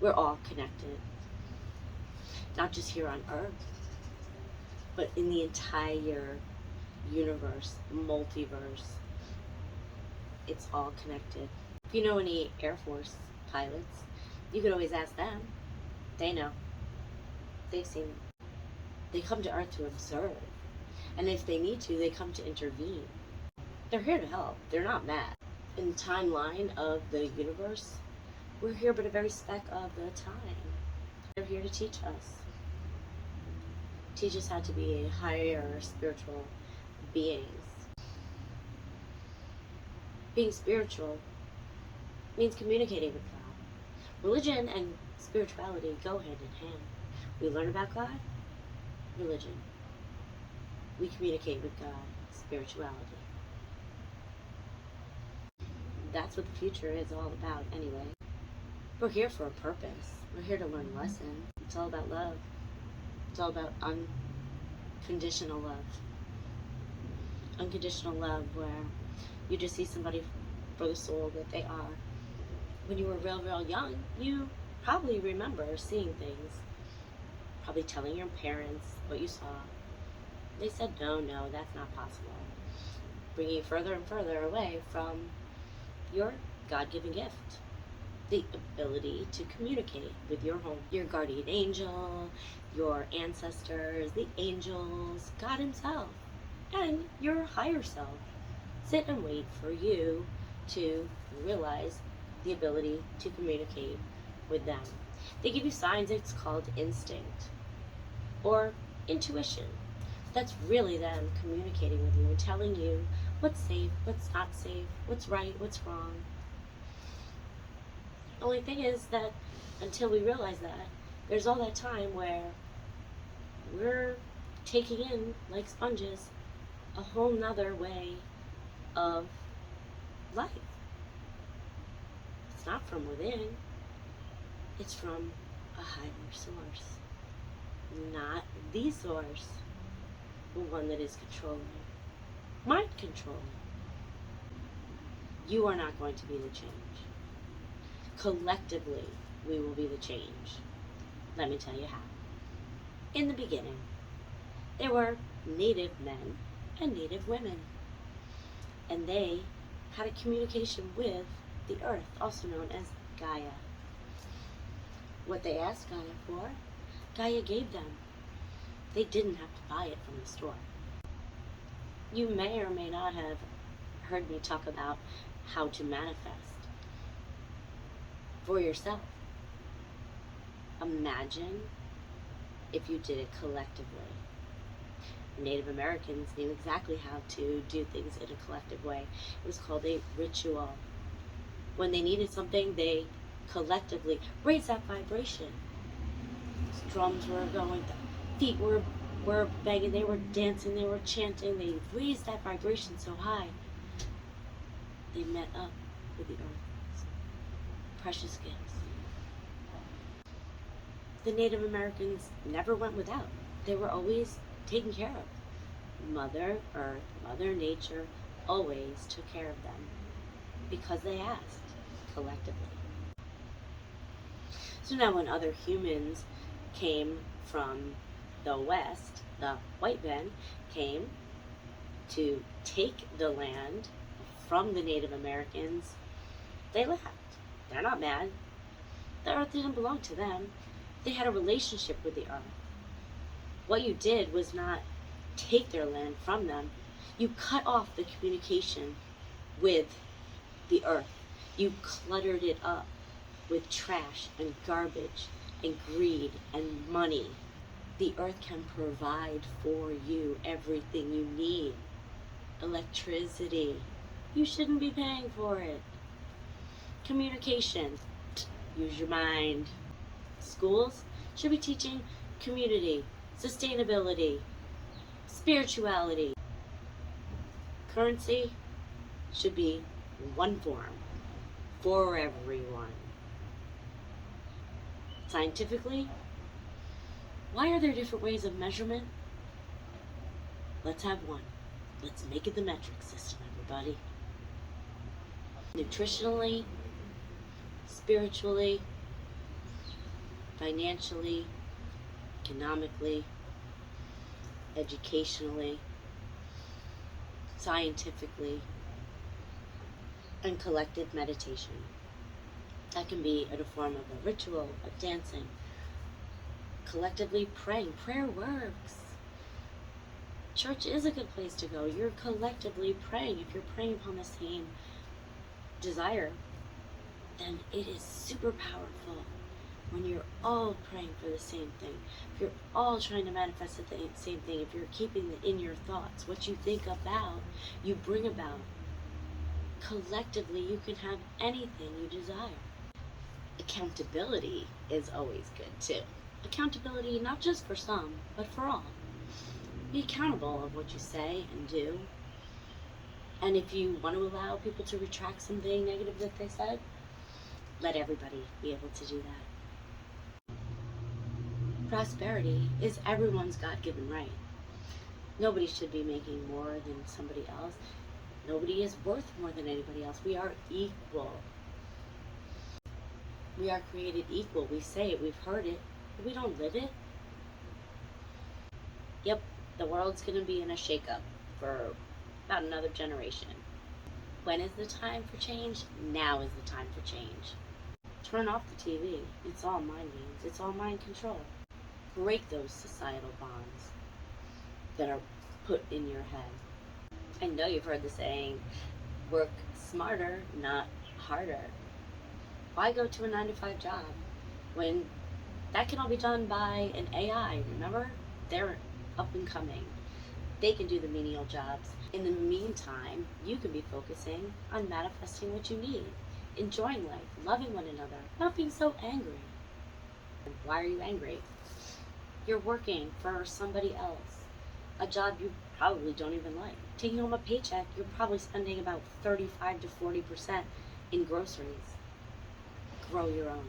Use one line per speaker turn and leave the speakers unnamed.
We're all connected. Not just here on Earth, but in the entire universe, multiverse. It's all connected. If you know any Air Force pilots, you can always ask them. They know. They've seen it. They come to Earth to observe. And if they need to, they come to intervene. They're here to help. They're not mad. In the timeline of the universe, we're here but a very speck of the time. They're here to teach us. Teach us how to be higher spiritual beings. Being spiritual means communicating with God. Religion and spirituality go hand in hand. We learn about God, religion. We communicate with God, spirituality. That's what the future is all about anyway. We're here for a purpose. We're here to learn a lesson. It's all about love. It's all about unconditional love. Unconditional love where you just see somebody for the soul that they are. When you were real, real young, you probably remember seeing things. Probably telling your parents what you saw. They said, no, that's not possible. Bringing you further and further away from your God-given gift. The ability to communicate with your home, your guardian angel, your ancestors, the angels, God himself, and your higher self. Sit and wait for you to realize the ability to communicate with them. They give you signs. It's called instinct or intuition. That's really them communicating with you and telling you what's safe, what's not safe, what's right, what's wrong. The only thing is that until we realize that, there's all that time where we're taking in, like sponges, a whole nother way of life. It's not from within. It's from a higher source. Not the source. The one that is controlling. Mind controlling. You are not going to be the change. Collectively, we will be the change. Let me tell you how. In the beginning, there were native men and native women. And they had a communication with the earth, also known as Gaia. What they asked Gaia for, Gaia gave them. They didn't have to buy it from the store. You may or may not have heard me talk about how to manifest for yourself. Imagine if you did it collectively. Native Americans knew exactly how to do things in a collective way. It was called a ritual. When they needed something, they collectively raised that vibration. Drums were going, feet were begging, they were dancing, they were chanting, they raised that vibration so high. They met up with the earth's precious gifts. The Native Americans never went without. They were always taken care of. Mother Earth, Mother Nature always took care of them because they asked collectively. So now when other humans came from the West, the white men came to take the land from the Native Americans, they laughed. They're not mad. The earth didn't belong to them. They had a relationship with the earth. What you did was not take their land from them. You cut off the communication with the earth. You cluttered it up with trash and garbage and greed and money. The earth can provide for you everything you need. Electricity. You shouldn't be paying for it. Communication. Use your mind. Schools should be teaching community, sustainability, spirituality. Currency should be one form for everyone. Scientifically, why are there different ways of measurement? Let's have one. Let's make it the metric system, everybody. Nutritionally, spiritually, financially, economically, educationally, scientifically, and collective meditation. That can be in a form of a ritual, of dancing, collectively praying. Prayer works. Church is a good place to go. You're collectively praying. If you're praying upon the same desire, then it is super powerful when you're all praying for the same thing. If you're all trying to manifest the same thing, if you're keeping it in your thoughts, what you think about, you bring about. Collectively, you can have anything you desire. Accountability is always good too. Accountability not just for some, but for all. Be accountable of what you say and do. And if you want to allow people to retract something negative that they said, let everybody be able to do that. Prosperity is everyone's God-given right. Nobody should be making more than somebody else. Nobody is worth more than anybody else. We are equal. We are created equal. We say it, we've heard it, but we don't live it. Yep, the world's going to be in a shakeup for about another generation. When is the time for change? Now is the time for change. Turn off the TV. It's all mind games. It's all mind control. Break those societal bonds that are put in your head. I know you've heard the saying, work smarter, not harder. Why go to a 9-to-5 job when that can all be done by an AI? Remember? They're up and coming. They can do the menial jobs. In the meantime, you can be focusing on manifesting what you need, enjoying life, loving one another, not being so angry. Why are you angry? You're working for somebody else, a job you probably don't even like. Taking home a paycheck, you're probably spending about 35 to 40% in groceries. Grow your own.